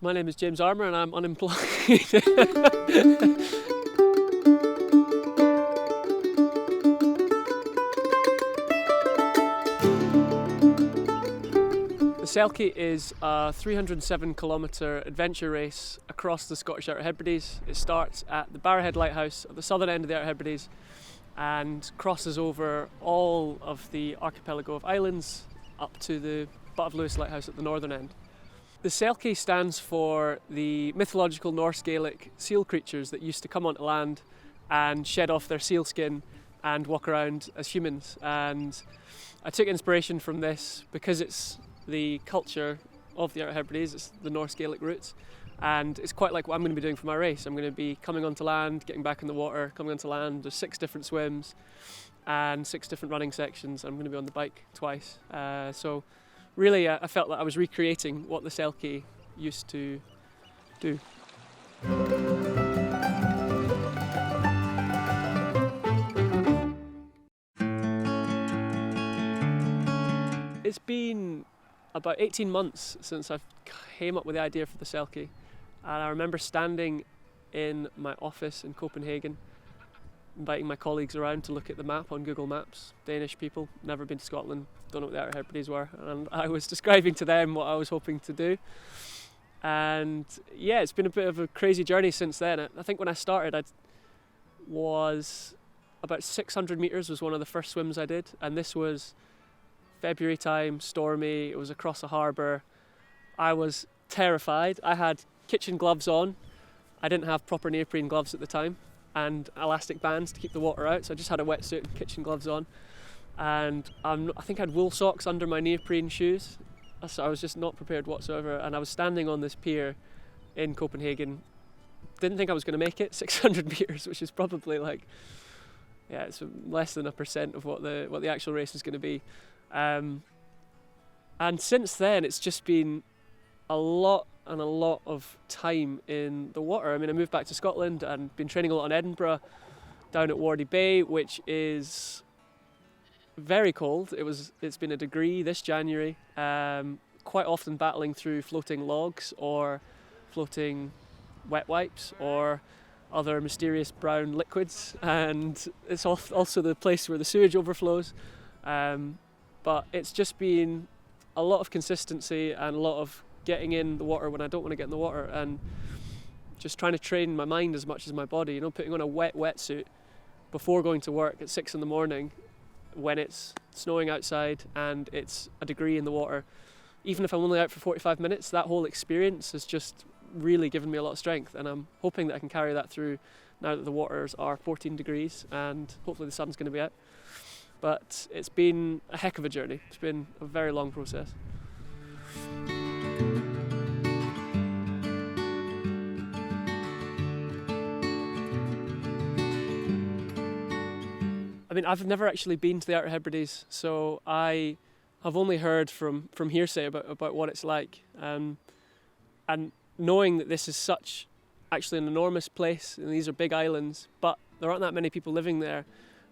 My name is James Armour and I'm unemployed. The Selkie is a 307-kilometre adventure race across the Scottish Outer Hebrides. It starts at the Barra lighthouse at the southern end of the Outer Hebrides and crosses over all of the archipelago of islands up to the Butt of Lewis lighthouse at the northern end. The Selkie stands for the mythological Norse Gaelic seal creatures that used to come onto land and shed off their seal skin and walk around as humans. And I took inspiration from this because it's the culture of the Outer Hebrides, it's the Norse Gaelic roots, and it's quite like what I'm going to be doing for my race. I'm going to be coming onto land, getting back in the water, coming onto land. There's 6 different swims and 6 different running sections. I'm going to be on the bike twice. So really, I felt that I was recreating what the Selkie used to do. It's been about 18 months since I came up with the idea for the Selkie, and I remember standing in my office in Copenhagen, inviting my colleagues around to look at the map on Google Maps. Danish people, never been to Scotland, don't know what the Outer Hebrides were, and I was describing to them what I was hoping to do. And yeah, it's been a bit of a crazy journey since then. I think when I started, I was about 600 metres was one of the first swims I did, and this was February time, stormy, it was across a harbour. I was terrified. I had kitchen gloves on. I didn't have proper neoprene gloves at the time and elastic bands to keep the water out, so I just had a wetsuit and kitchen gloves on. And I think I had wool socks under my neoprene shoes, so I was just not prepared whatsoever. And I was standing on this pier in Copenhagen. Didn't think I was going to make it, 600 metres, which is probably like, yeah, it's less than 1% of what the actual race is going to be. And since then, it's just been a lot of time in the water. I mean, I moved back to Scotland and been training a lot in Edinburgh, down at Wardie Bay, which is very cold. It's been a degree this January. Quite often battling through floating logs or floating wet wipes or other mysterious brown liquids, and it's also the place where the sewage overflows. But it's just been a lot of consistency and a lot of getting in the water when I don't want to get in the water, and just trying to train my mind as much as my body. You know, putting on a wetsuit before going to work at 6 a.m. when it's snowing outside and it's a degree in the water. Even if I'm only out for 45 minutes, that whole experience has just really given me a lot of strength, and I'm hoping that I can carry that through now that the waters are 14 degrees and hopefully the sun's going to be out. But it's been a heck of a journey. It's been a very long process. I mean, I've never actually been to the Outer Hebrides, so I have only heard from hearsay about what it's like. And knowing that this is such actually an enormous place, and these are big islands, but there aren't that many people living there,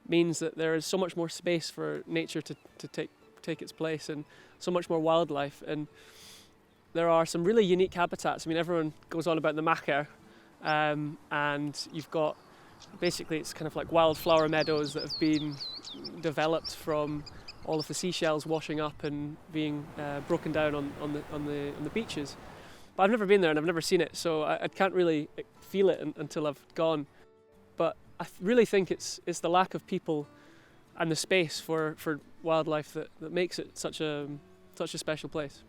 means that there is so much more space for nature to take its place, and so much more wildlife. And there are some really unique habitats. I mean, everyone goes on about the macher, and you've got, basically it's kind of like wildflower meadows that have been developed from all of the seashells washing up and being broken down on the beaches. But I've never been there and I've never seen it, so I can't really feel it until I've gone. But I really think it's the lack of people and the space for wildlife that makes it such a special place.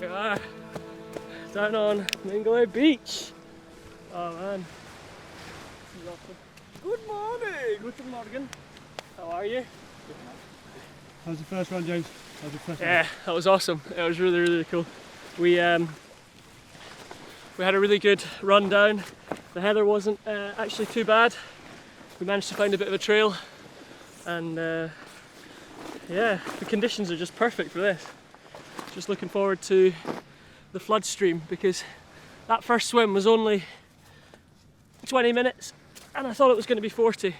we are, down on Mingaloo Beach. Oh man, this is awesome. Good morning! Guten Morgen. How are you? How's the first one, James? Yeah, that was awesome. It was really, really cool. We had a really good run down. The heather wasn't actually too bad. We managed to find a bit of a trail, and yeah, the conditions are just perfect for this. Just looking forward to the flood stream, because that first swim was only 20 minutes and I thought it was going to be 40.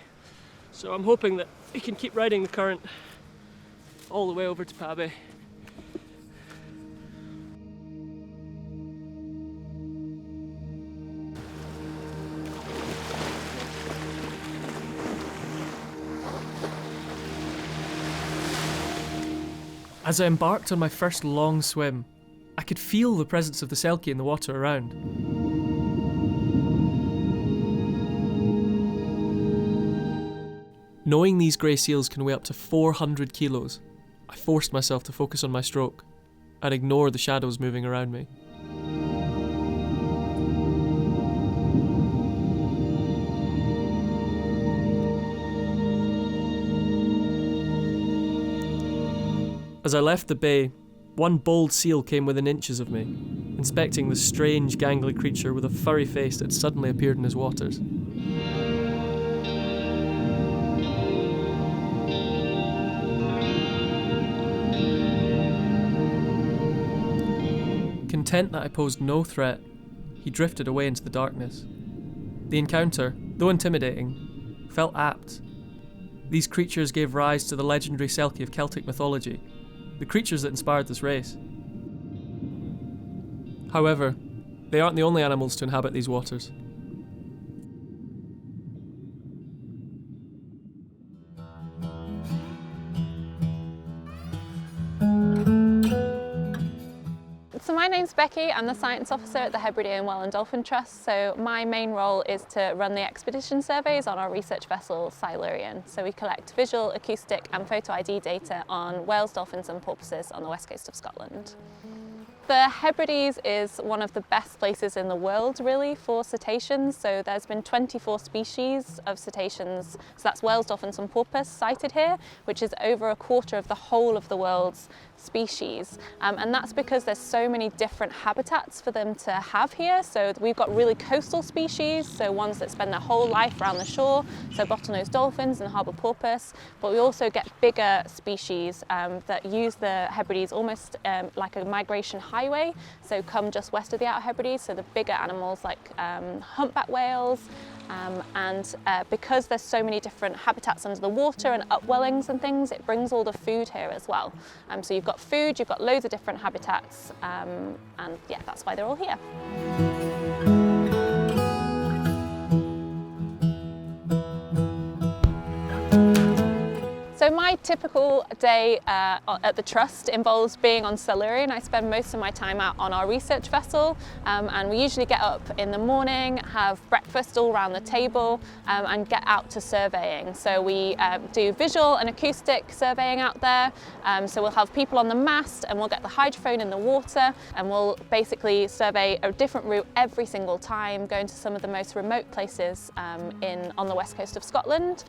So I'm hoping that we can keep riding the current all the way over to Pabe. As I embarked on my first long swim, I could feel the presence of the Selkie in the water around. Knowing these grey seals can weigh up to 400 kilos, I forced myself to focus on my stroke and ignore the shadows moving around me. As I left the bay, one bold seal came within inches of me, inspecting the strange gangly creature with a furry face that suddenly appeared in his waters. Content that I posed no threat, he drifted away into the darkness. The encounter, though intimidating, felt apt. These creatures gave rise to the legendary Selkie of Celtic mythology, the creatures that inspired this race. However, they aren't the only animals to inhabit these waters. So my name's Becky, I'm the Science Officer at the Hebridean Whale and Dolphin Trust. So my main role is to run the expedition surveys on our research vessel Silurian. So we collect visual, acoustic and photo ID data on whales, dolphins and porpoises on the west coast of Scotland. The Hebrides is one of the best places in the world really for cetaceans. So there's been 24 species of cetaceans, so that's whales, dolphins and porpoise sighted here, which is over a quarter of the whole of the world's species. And that's because there's so many different habitats for them to have here. So we've got really coastal species, so ones that spend their whole life around the shore, so bottlenose dolphins and harbour porpoise. But we also get bigger species that use the Hebrides almost like a migration highway, so come just west of the Outer Hebrides, so the bigger animals like humpback whales, and because there's so many different habitats under the water and upwellings and things, it brings all the food here as well. So you've got food, you've got loads of different habitats, and yeah, that's why they're all here. So my typical day at the Trust involves being on Silurian. I spend most of my time out on our research vessel, and we usually get up in the morning, have breakfast all around the table, and get out to surveying. So we do visual and acoustic surveying out there. So we'll have people on the mast and we'll get the hydrophone in the water, and we'll basically survey a different route every single time, going to some of the most remote places on the west coast of Scotland.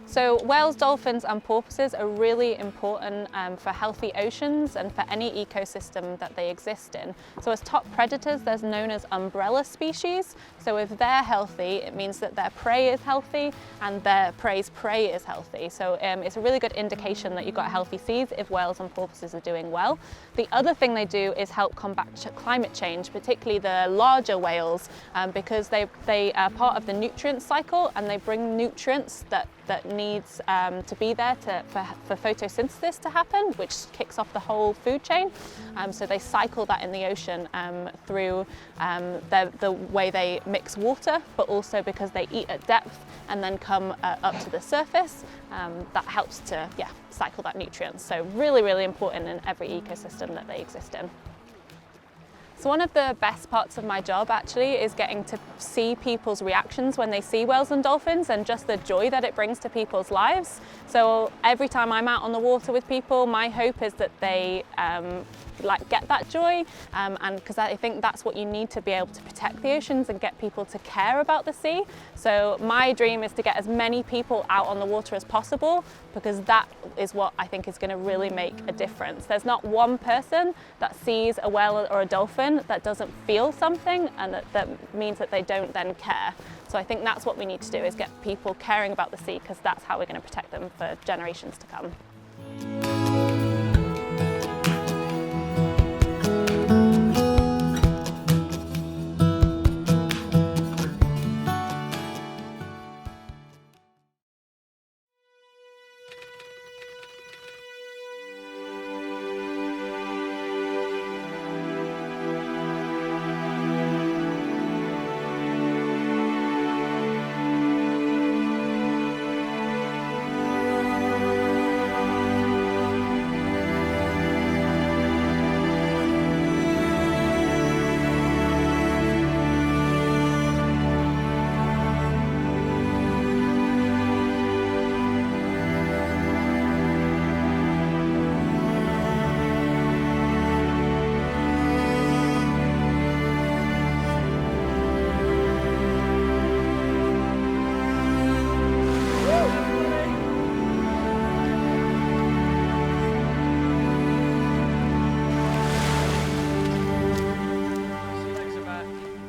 So whales, dolphins and porpoises are really important for healthy oceans and for any ecosystem that they exist in. So as top predators, they're known as umbrella species. So if they're healthy, it means that their prey is healthy and their prey's prey is healthy. So it's a really good indication that you've got healthy seas if whales and porpoises are doing well. The other thing they do is help combat climate change, particularly the larger whales, because they are part of the nutrient cycle and they bring nutrients that needs to be there for photosynthesis to happen, which kicks off the whole food chain. So they cycle that in the ocean through the way they mix water, but also because they eat at depth and then come up to the surface. That helps to cycle that nutrients. So really, really important in every ecosystem that they exist in. So one of the best parts of my job actually is getting to see people's reactions when they see whales and dolphins and just the joy that it brings to people's lives. So every time I'm out on the water with people, my hope is that they get that joy, and because I think that's what you need to be able to protect the oceans and get people to care about the sea. So my dream is to get as many people out on the water as possible, because that is what I think is going to really make a difference. There's not one person that sees a whale or a dolphin that doesn't feel something, and that means that they don't then care. So I think that's what we need to do, is get people caring about the sea, because that's how we're going to protect them for generations to come.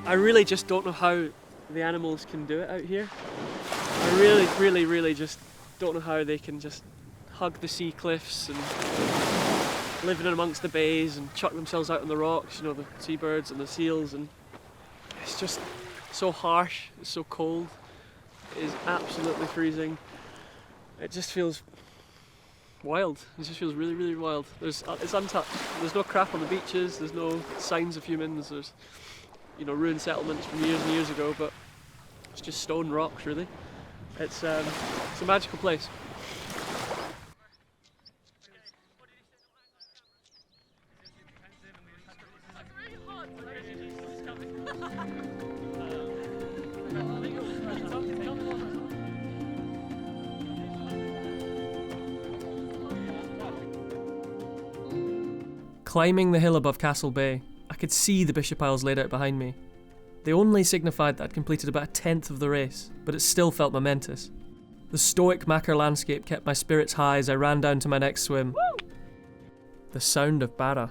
I really just don't know how the animals can do it out here. I really just don't know how they can just hug the sea cliffs and live in amongst the bays and chuck themselves out on the rocks, you know, the seabirds and the seals, and it's just so harsh, it's so cold, it is absolutely freezing. It just feels wild. It just feels really wild. It's untouched. There's no crap on the beaches, there's no signs of humans, there's, you know, ruined settlements from years and years ago, but it's just stone rocks, really. It's a magical place. Climbing the hill above Castle Bay, I could see the Bishop Isles laid out behind me. They only signified that I'd completed about a tenth of the race, but it still felt momentous. The stoic Macker landscape kept my spirits high as I ran down to my next swim. Woo! The sound of Barra.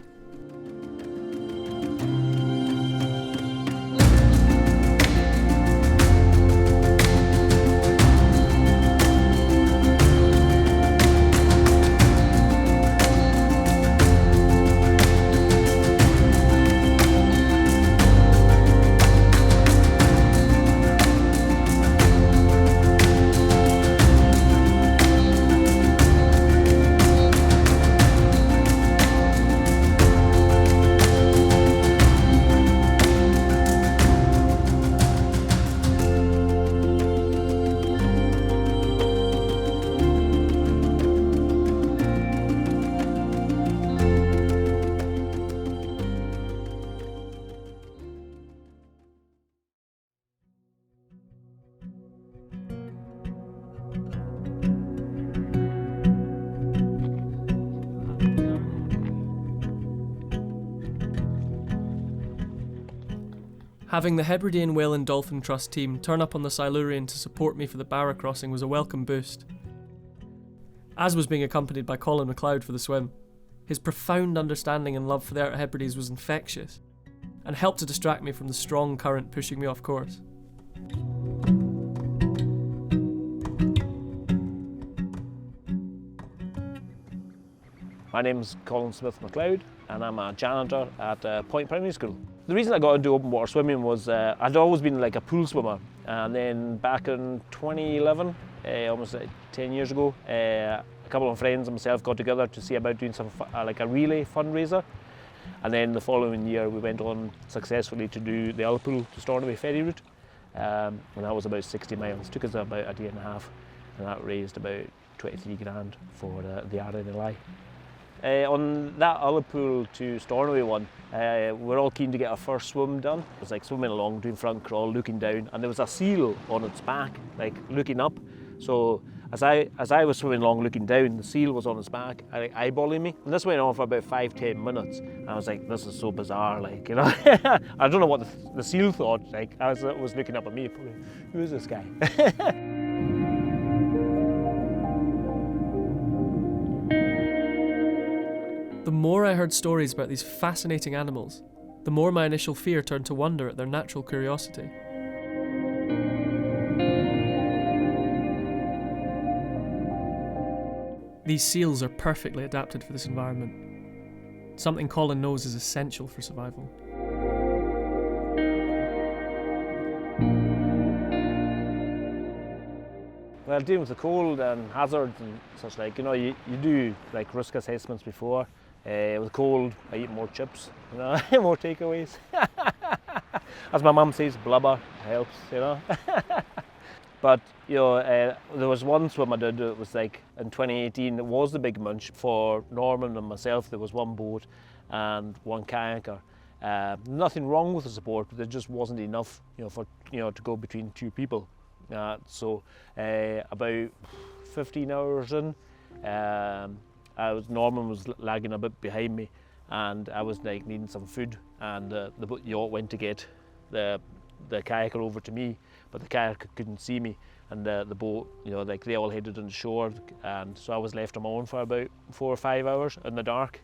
Having the Hebridean Whale and Dolphin Trust team turn up on the Silurian to support me for the Barra crossing was a welcome boost, as was being accompanied by Colin McLeod for the swim. His profound understanding and love for the Outer Hebrides was infectious, and helped to distract me from the strong current pushing me off course. My name's Colin Smith McLeod, and I'm a janitor at Point Primary School. The reason I got into open water swimming was I'd always been like a pool swimmer, and then back in 2011, almost 10 years ago, a couple of friends and myself got together to see about doing some like a relay fundraiser, and then the following year we went on successfully to do the Liverpool to Stornoway ferry route, and that was about 60 miles. It took us about a day and a half, and that raised about 23 grand for the RNLI. On that Liverpool to Stornoway one, we're all keen to get our first swim done. It was like swimming along, doing front crawl, looking down, and there was a seal on its back, like looking up. So as I was swimming along looking down, the seal was on his back, eyeballing me. And this went on for about 5-10 minutes. And I was like, this is so bizarre, like, you know. I don't know what the seal thought, like, I was looking up at me, who is this guy? The more I heard stories about these fascinating animals, the more my initial fear turned to wonder at their natural curiosity. These seals are perfectly adapted for this environment, something Colin knows is essential for survival. Well, dealing with the cold and hazards and such like, you know, you do like risk assessments before. With cold, I eat more chips, you know, more takeaways. As my mum says, blubber helps, you know. But, you know, there was one swim I did, it was like in 2018, it was the big munch. For Norman and myself, there was one boat and one kayaker. Nothing wrong with the support, but there just wasn't enough, you know, for, you know, to go between two people. So about 15 hours in, Norman was lagging a bit behind me, and I was like needing some food, and the yacht went to get the kayaker over to me, but the kayaker couldn't see me, and the boat, you know, like they all headed on shore, and so I was left on my own for about 4 or 5 hours in the dark.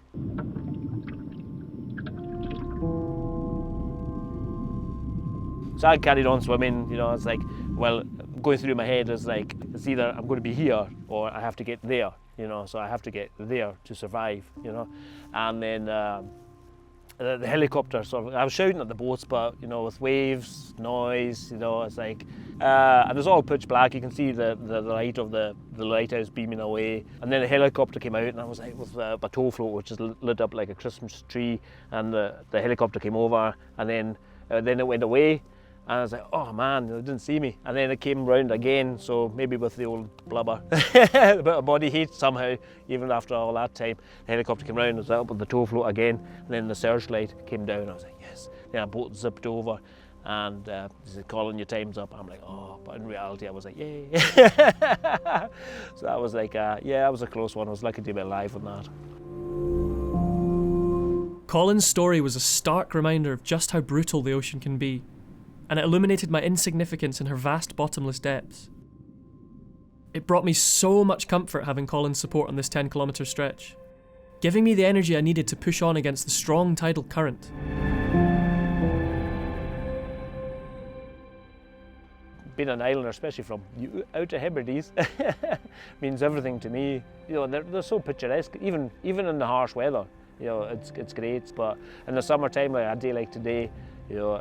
So I carried on swimming, you know, it's like, well, going through my head is like, it's either I'm going to be here or I have to get there, you know, so I have to get there to survive, you know. And then the helicopter, so I was shouting at the boats, but, you know, with waves, noise, you know, it's like, and it's all pitch black, you can see the light of the lighthouse beaming away. And then the helicopter came out, and I was like with a tow float, which is lit up like a Christmas tree, and the helicopter came over, and then it went away. And I was like, oh man, they didn't see me. And then it came round again, so maybe with the old blubber, a bit of body heat somehow, even after all that time. The helicopter came round, I was up with the tow float again, and then the searchlight came down. I was like, yes. Then a boat zipped over, and he said, Colin, your time's up. I'm like, oh, but in reality, I was like, yay. So that was like, yeah, that was a close one. I was lucky to be alive on that. Colin's story was a stark reminder of just how brutal the ocean can be, and it illuminated my insignificance in her vast bottomless depths. It brought me so much comfort having Colin's support on this 10-kilometre stretch, giving me the energy I needed to push on against the strong tidal current. Being an islander, especially from Outer Hebrides, means everything to me. You know, they're so picturesque, even in the harsh weather. You know, it's great, but in the summertime, like a day like today, you know,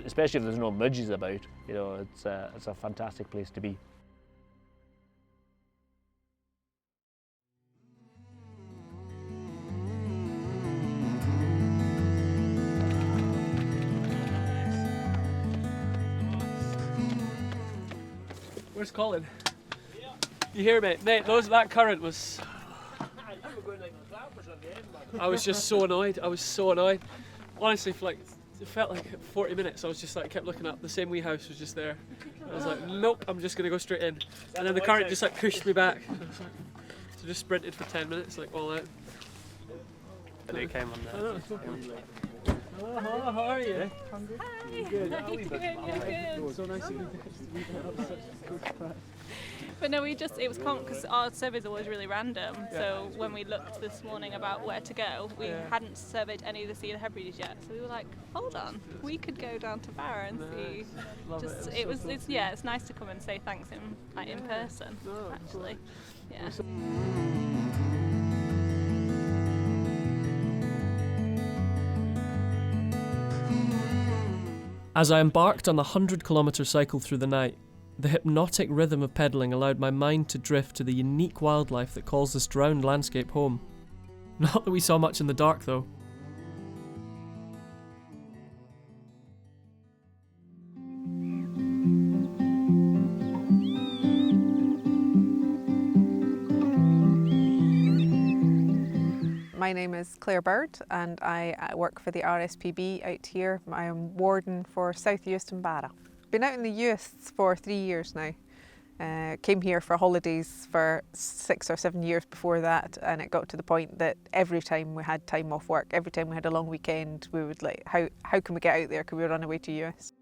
especially if there's no midges about, you know, it's a fantastic place to be. Where's Colin? Yeah. You hear me? Mate, that current was... I was just so annoyed. I was so annoyed. Honestly, for like, it felt like 40 minutes. I was just like, kept looking up. The same wee house was just there. I was like, nope, I'm just gonna go straight in. And then the current just like pushed me back. I was like, so just sprinted for 10 minutes, like all out. And it came on there. Hello, how are you? Hi, how you doing? You're good. So nice of you to such good crack. But no, it was common because our surveys are always really random. So when we looked this morning about where to go, we hadn't surveyed any of the Outer Hebrides yet. So we were like, hold on, we could go down to Barra and see. It's nice to come and say thanks in person. Actually, yeah. As I embarked on the 100-kilometre cycle through the night, the hypnotic rhythm of pedalling allowed my mind to drift to the unique wildlife that calls this drowned landscape home. Not that we saw much in the dark, though. My name is Claire Bird and I work for the RSPB out here. I am warden for South Uist and Barra. Been out in the Uists for 3 years now. Came here for holidays for 6 or 7 years before that, and it got to the point that every time we had time off work, every time we had a long weekend, we would like, how can we get out there? Can we run away to US?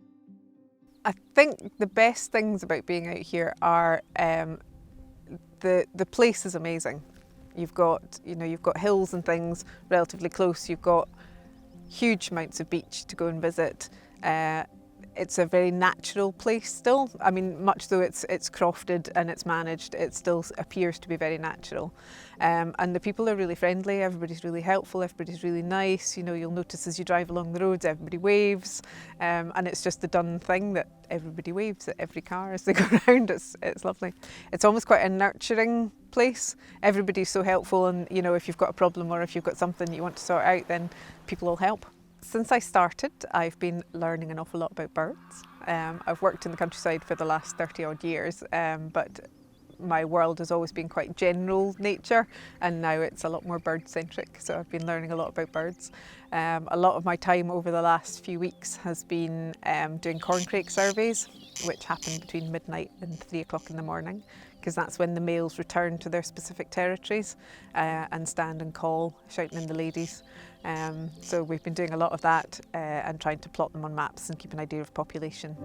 I think the best things about being out here are the place is amazing. You've got hills and things relatively close. You've got huge amounts of beach to go and visit. It's a very natural place still. I mean, much though it's crofted and it's managed, it still appears to be very natural. And the people are really friendly, everybody's really helpful, everybody's really nice. You know, you'll notice as you drive along the roads, everybody waves. And it's just the done thing that everybody waves at every car as they go around. It's lovely. It's almost quite a nurturing place. Everybody's so helpful, and you know, if you've got a problem or if you've got something you want to sort out, then people will help. Since I started, I've been learning an awful lot about birds. I've worked in the countryside for the last 30 odd years, but my world has always been quite general nature, and now it's a lot more bird centric, so I've been learning a lot about birds. A lot of my time over the last few weeks has been doing corncrake surveys, which happen between midnight and 3 o'clock in the morning, because that's when the males return to their specific territories and stand and call, shouting in the ladies. So we've been doing a lot of that and trying to plot them on maps and keep an idea of population.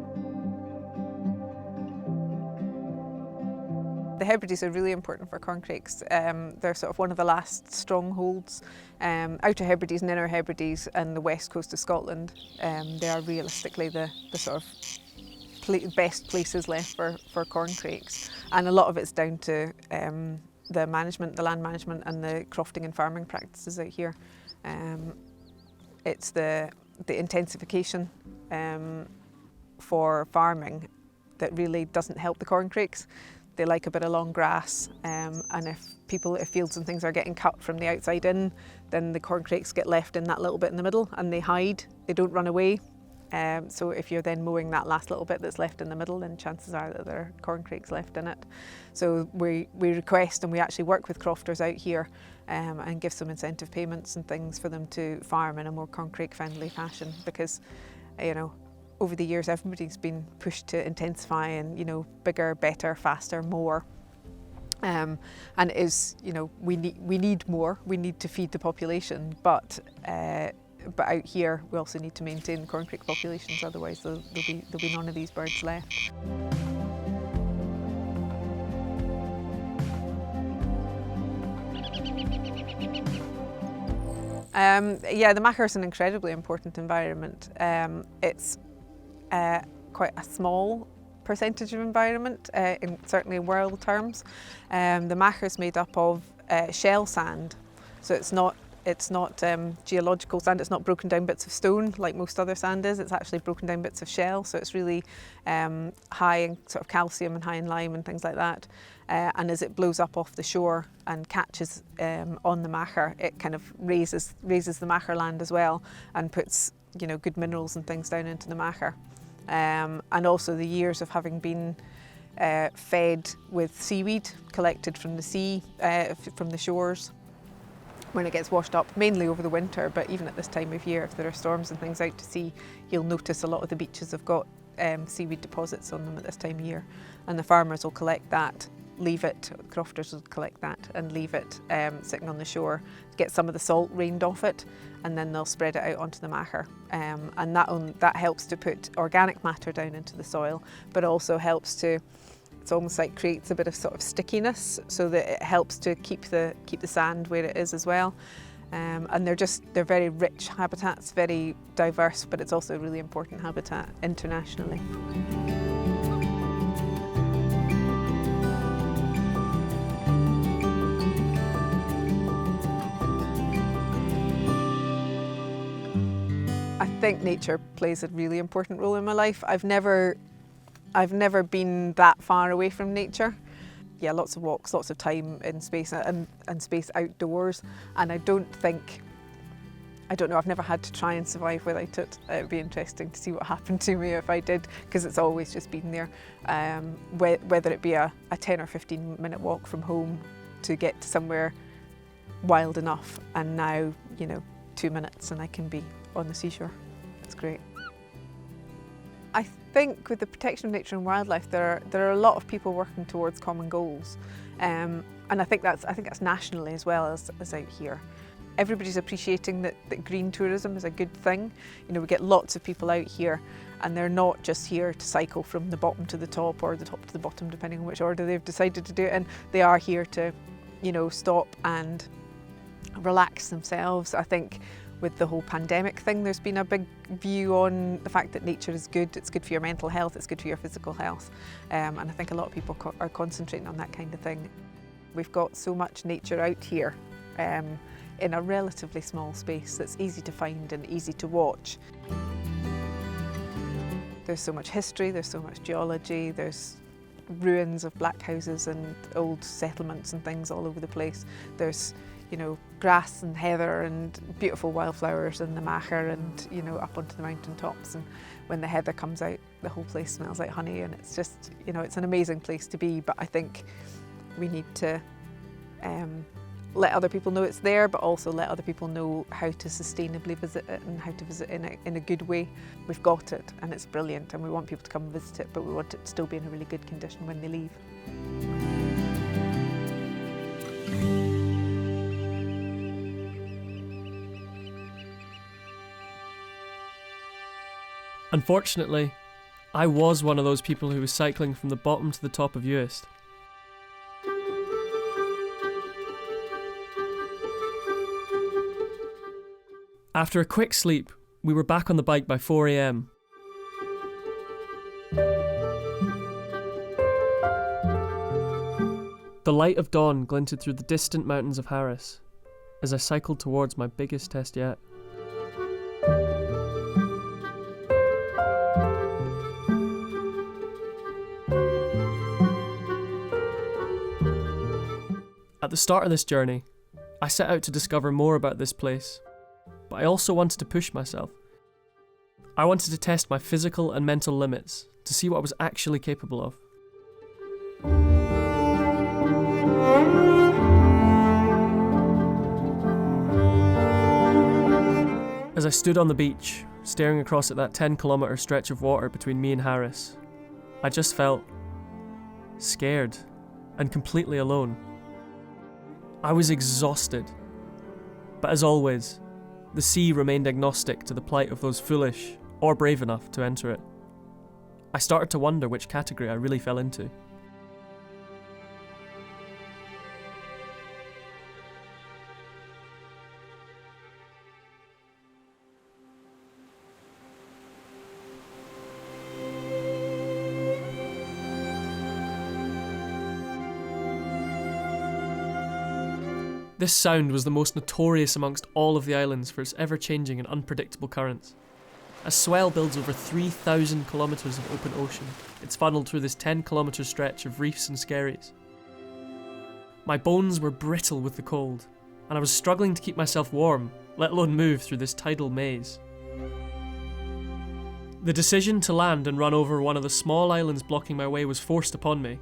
The Hebrides are really important for corncrakes. They're sort of one of the last strongholds. Outer Hebrides and Inner Hebrides and the west coast of Scotland, they are realistically the sort of best places left for corncrakes. And a lot of it's down to the management, the land management and the crofting and farming practices out here. It's the intensification for farming that really doesn't help the corncrakes. They like a bit of long grass, and if fields and things are getting cut from the outside in, then the corncrakes get left in that little bit in the middle and they hide, they don't run away. So if you're then mowing that last little bit that's left in the middle, then chances are that there are corncrakes left in it. So we request and we actually work with crofters out here and give some incentive payments and things for them to farm in a more corncrake friendly fashion, because you know, over the years everybody's been pushed to intensify and, you know, bigger, better, faster, more. And it is, you know, we need more, we need to feed the population, but out here we also need to maintain corncrake populations, otherwise there'll be none of these birds left. Yeah, the Machair is an incredibly important environment. It's quite a small percentage of environment, certainly in world terms. The Machair is made up of shell sand, so it's not geological sand, it's not broken down bits of stone like most other sand is, it's actually broken down bits of shell, so it's really high in sort of calcium and high in lime and things like that. And as it blows up off the shore and catches on the Machair, it kind of raises the Machair land as well and puts, you know, good minerals and things down into the Machair. And also the years of having been fed with seaweed collected from the sea, from the shores, when it gets washed up, mainly over the winter, but even at this time of year, if there are storms and things out to sea, you'll notice a lot of the beaches have got seaweed deposits on them at this time of year. And the farmers will collect that, leave it, crofters will collect that and leave it sitting on the shore, get some of the salt rained off it, and then they'll spread it out onto the Machair. And that helps to put organic matter down into the soil, but also helps to, it's almost like creates a bit of sort of stickiness, so that it helps to keep the sand where it is as well. And they're very rich habitats, very diverse, but it's also a really important habitat internationally. I think nature plays a really important role in my life. I've never been that far away from nature. Yeah, lots of walks, lots of time in space and space outdoors. And I don't know, I've never had to try and survive without it. It'd be interesting to see what happened to me if I did, because it's always just been there. Whether it be a 10 or 15 minute walk from home to get to somewhere wild enough, and now, you know, 2 minutes and I can be on the seashore. It's great. I think with the protection of nature and wildlife, there are a lot of people working towards common goals, and I think that's nationally as well as out here. Everybody's appreciating that green tourism is a good thing. You know, we get lots of people out here, and they're not just here to cycle from the bottom to the top or the top to the bottom, depending on which order they've decided to do it in. They are here to, you know, stop and relax themselves. I think with the whole pandemic thing, there's been a big view on the fact that nature is good. It's good for your mental health, it's good for your physical health, and I think a lot of people are concentrating on that kind of thing. We've got so much nature out here in a relatively small space that's easy to find and easy to watch. There's so much history, there's so much geology, there's ruins of black houses and old settlements and things all over the place. There's, you know, grass and heather and beautiful wildflowers in the macher and, you know, up onto the mountain tops. And when the heather comes out, the whole place smells like honey, and it's just, you know, it's an amazing place to be. But I think we need to let other people know it's there, but also let other people know how to sustainably visit it and how to visit in a good way. We've got it and it's brilliant, and we want people to come and visit it, but we want it to still be in a really good condition when they leave. Unfortunately, I was one of those people who was cycling from the bottom to the top of Uist. After a quick sleep, we were back on the bike by 4 a.m. The light of dawn glinted through the distant mountains of Harris as I cycled towards my biggest test yet. At the start of this journey, I set out to discover more about this place, but I also wanted to push myself. I wanted to test my physical and mental limits to see what I was actually capable of. As I stood on the beach, staring across at that 10-kilometre stretch of water between me and Harris, I just felt scared and completely alone. I was exhausted, but as always, the sea remained agnostic to the plight of those foolish or brave enough to enter it. I started to wonder which category I really fell into. This sound was the most notorious amongst all of the islands for its ever-changing and unpredictable currents. As swell builds over 3,000 kilometres of open ocean, it's funneled through this 10-kilometre stretch of reefs and skerries. My bones were brittle with the cold, and I was struggling to keep myself warm, let alone move through this tidal maze. The decision to land and run over one of the small islands blocking my way was forced upon me.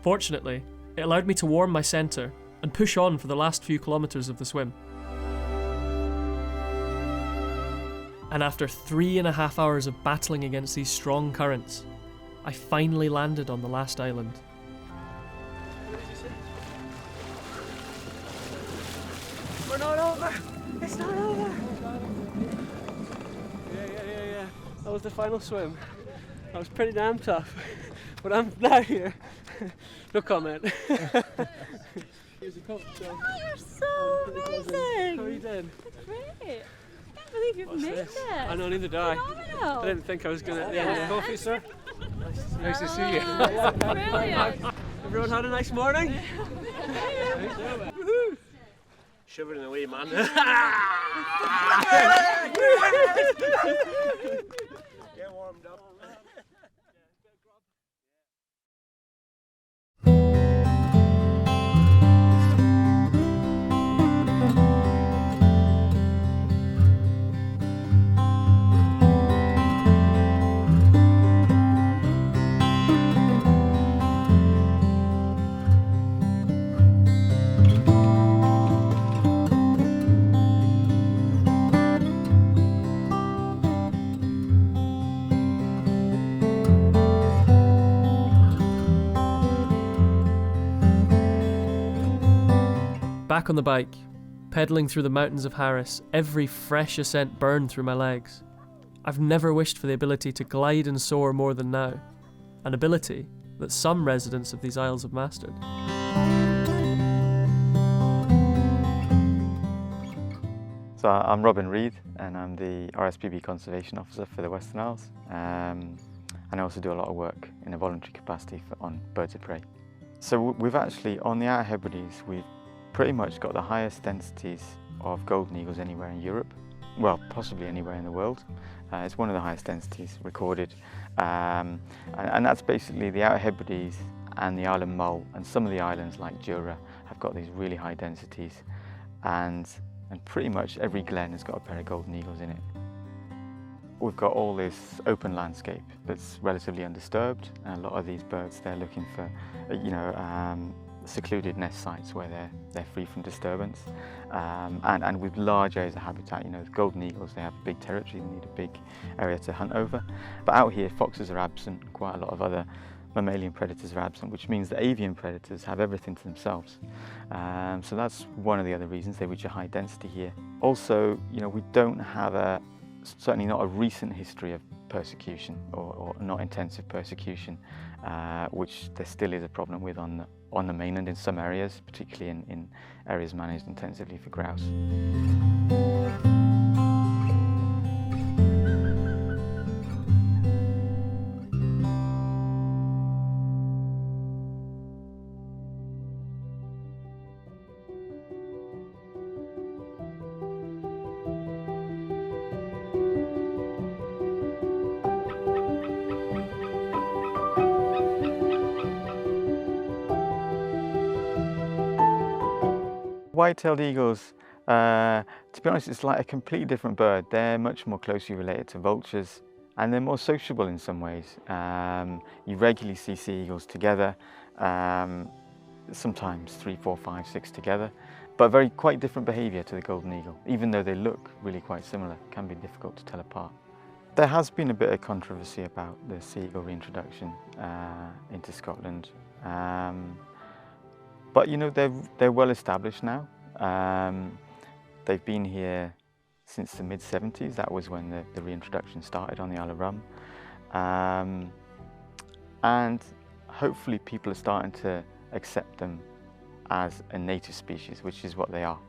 Fortunately, it allowed me to warm my centre and push on for the last few kilometres of the swim. And after 3.5 hours of battling against these strong currents, I finally landed on the last island. We're not over! It's not over! Yeah. That was the final swim. That was pretty damn tough. But I'm now here. No comment. Here's a coat. Oh, you're so amazing! How are you doing? Great! I can't believe you've made this? it! I know, neither do I. Phenomenal! I didn't think I was going to. Yeah. Coffee, sir? Nice to see you. Brilliant! Everyone had a nice morning? Shivering away, man. Get warmed up. Back on the bike, pedalling through the mountains of Harris, every fresh ascent burned through my legs. I've never wished for the ability to glide and soar more than now, an ability that some residents of these isles have mastered. So I'm Robin Reid and I'm the RSPB Conservation Officer for the Western Isles, and I also do a lot of work in a voluntary capacity on birds of prey. So we've actually, on the Outer Hebrides, we've pretty much got the highest densities of golden eagles anywhere in Europe, well, possibly anywhere in the world. It's one of the highest densities recorded, and that's basically the Outer Hebrides and the island Mull, and some of the islands like Jura have got these really high densities, and pretty much every glen has got a pair of golden eagles in it. We've got all this open landscape that's relatively undisturbed, and a lot of these birds, they're looking for, secluded nest sites where they're free from disturbance, and with large areas of habitat. You know, the golden eagles, they have a big territory, they need a big area to hunt over. But out here, foxes are absent, quite a lot of other mammalian predators are absent, which means that avian predators have everything to themselves. So that's one of the other reasons they reach a high density here. Also, you know, we don't have certainly not a recent history of persecution or not intensive persecution, which there still is a problem with on the mainland in some areas, particularly in areas managed intensively for grouse. White-tailed eagles, to be honest, it's like a completely different bird. They're much more closely related to vultures, and they're more sociable in some ways. You regularly see sea eagles together, sometimes 3, 4, 5, 6 together, but quite different behaviour to the golden eagle. Even though they look really quite similar, it can be difficult to tell apart. There has been a bit of controversy about the sea eagle reintroduction into Scotland. But you know, they're well established now. They've been here since the mid-70s. That was when the reintroduction started on the Isle of Rum. And hopefully people are starting to accept them as a native species, which is what they are.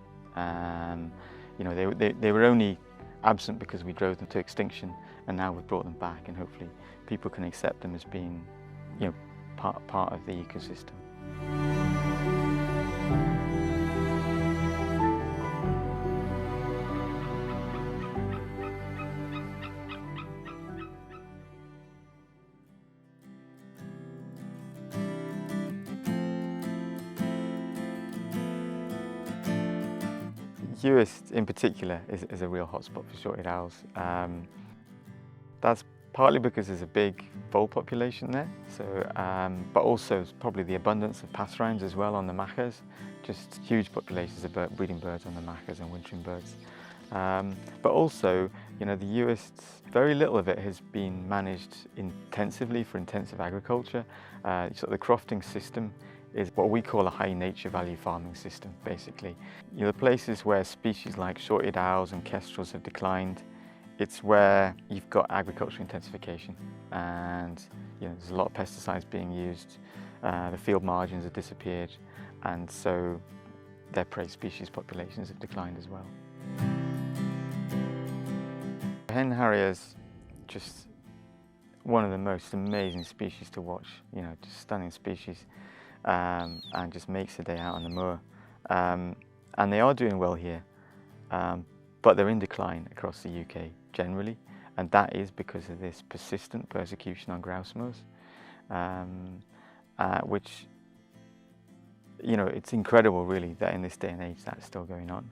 You know, they were only absent because we drove them to extinction, and now we've brought them back, and hopefully people can accept them as being, you know, part of the ecosystem. Uist in particular is a real hotspot for short-eared owls. That's partly because there's a big vole population there, so, but also probably the abundance of passerines as well on the machas, just huge populations of breeding birds on the machas and wintering birds. But also, you know, the Uist, very little of it has been managed intensively for intensive agriculture. So the crofting system is what we call a high nature value farming system, basically. You know, the places where species like short-eared owls and kestrels have declined, it's where you've got agricultural intensification, and you know, there's a lot of pesticides being used, the field margins have disappeared, and so their prey species populations have declined as well. Hen harriers, just one of the most amazing species to watch, you know, just stunning species. And just makes a day out on the moor. And they are doing well here, but they're in decline across the UK generally, and that is because of this persistent persecution on grouse moors, which, you know, it's incredible really that in this day and age that's still going on.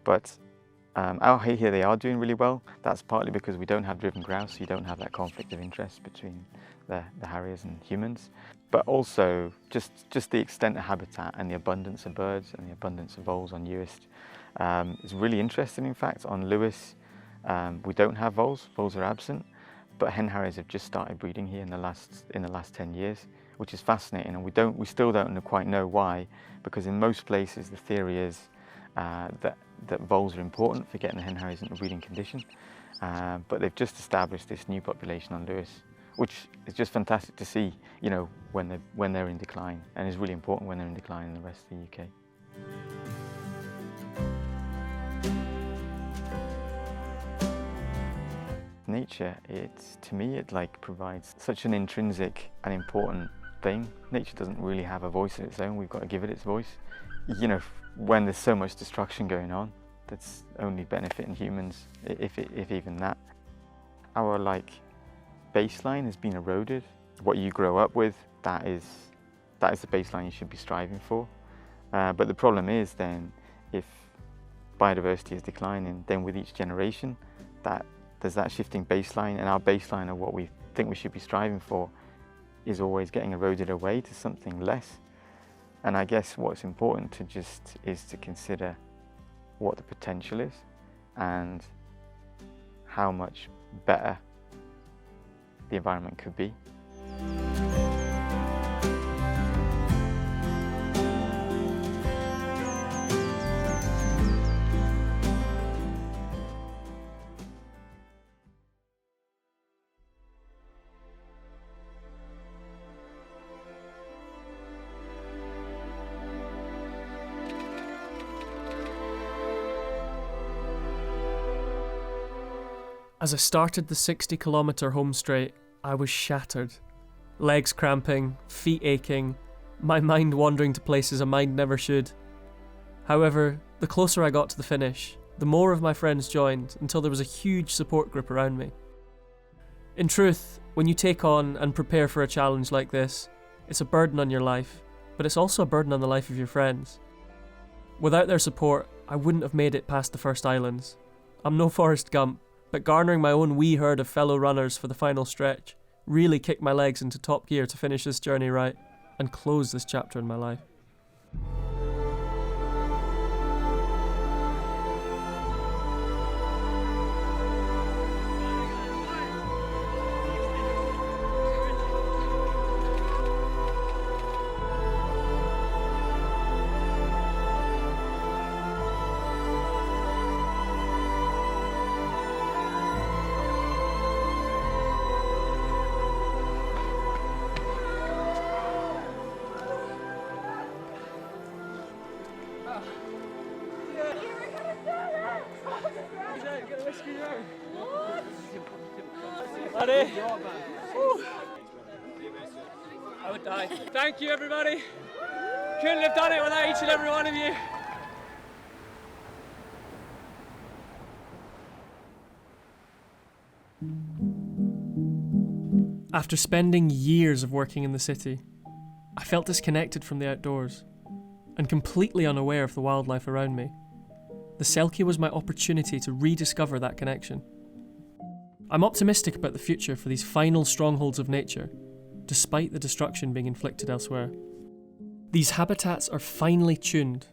But out here they are doing really well. That's partly because we don't have driven grouse, so you don't have that conflict of interest between the harriers and humans. But also just the extent of habitat and the abundance of birds and the abundance of voles on Uist is really interesting. In fact, on Lewis, we don't have voles. Voles are absent, but hen harriers have just started breeding here in the last 10 years, which is fascinating, and we still don't quite know why, because in most places the theory is that voles are important for getting the hen harriers into breeding condition, but they've just established this new population on Lewis, which is just fantastic to see, you know, when they're in decline, and is really important when they're in decline in the rest of the UK. Nature, to me, it like provides such an intrinsic and important thing. Nature doesn't really have a voice of its own. We've got to give it its voice. You know, when there's so much destruction going on, that's only benefiting humans, if even that. Our like baseline has been eroded. What you grow up with, that is the baseline you should be striving for. But the problem is then, if biodiversity is declining, then with each generation, there's that shifting baseline, and our baseline of what we think we should be striving for is always getting eroded away to something less. And I guess what's important is to consider what the potential is and how much better the environment could be. As I started the 60-kilometre home straight, I was shattered. Legs cramping, feet aching, my mind wandering to places a mind never should. However, the closer I got to the finish, the more of my friends joined, until there was a huge support group around me. In truth, when you take on and prepare for a challenge like this, it's a burden on your life, but it's also a burden on the life of your friends. Without their support, I wouldn't have made it past the first islands. I'm no Forrest Gump, but garnering my own wee herd of fellow runners for the final stretch really kicked my legs into top gear to finish this journey right and close this chapter in my life. Buddy. I would die. Thank you, everybody. Couldn't have done it without each and every one of you. After spending years of working in the city, I felt disconnected from the outdoors and completely unaware of the wildlife around me. The Selkie was my opportunity to rediscover that connection. I'm optimistic about the future for these final strongholds of nature, despite the destruction being inflicted elsewhere. These habitats are finely tuned.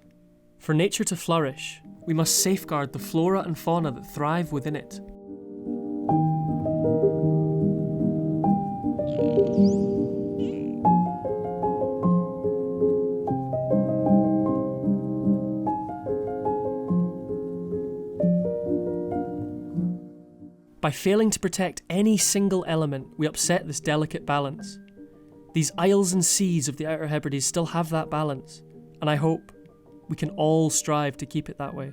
For nature to flourish, we must safeguard the flora and fauna that thrive within it. By failing to protect any single element, we upset this delicate balance. These isles and seas of the Outer Hebrides still have that balance, and I hope we can all strive to keep it that way.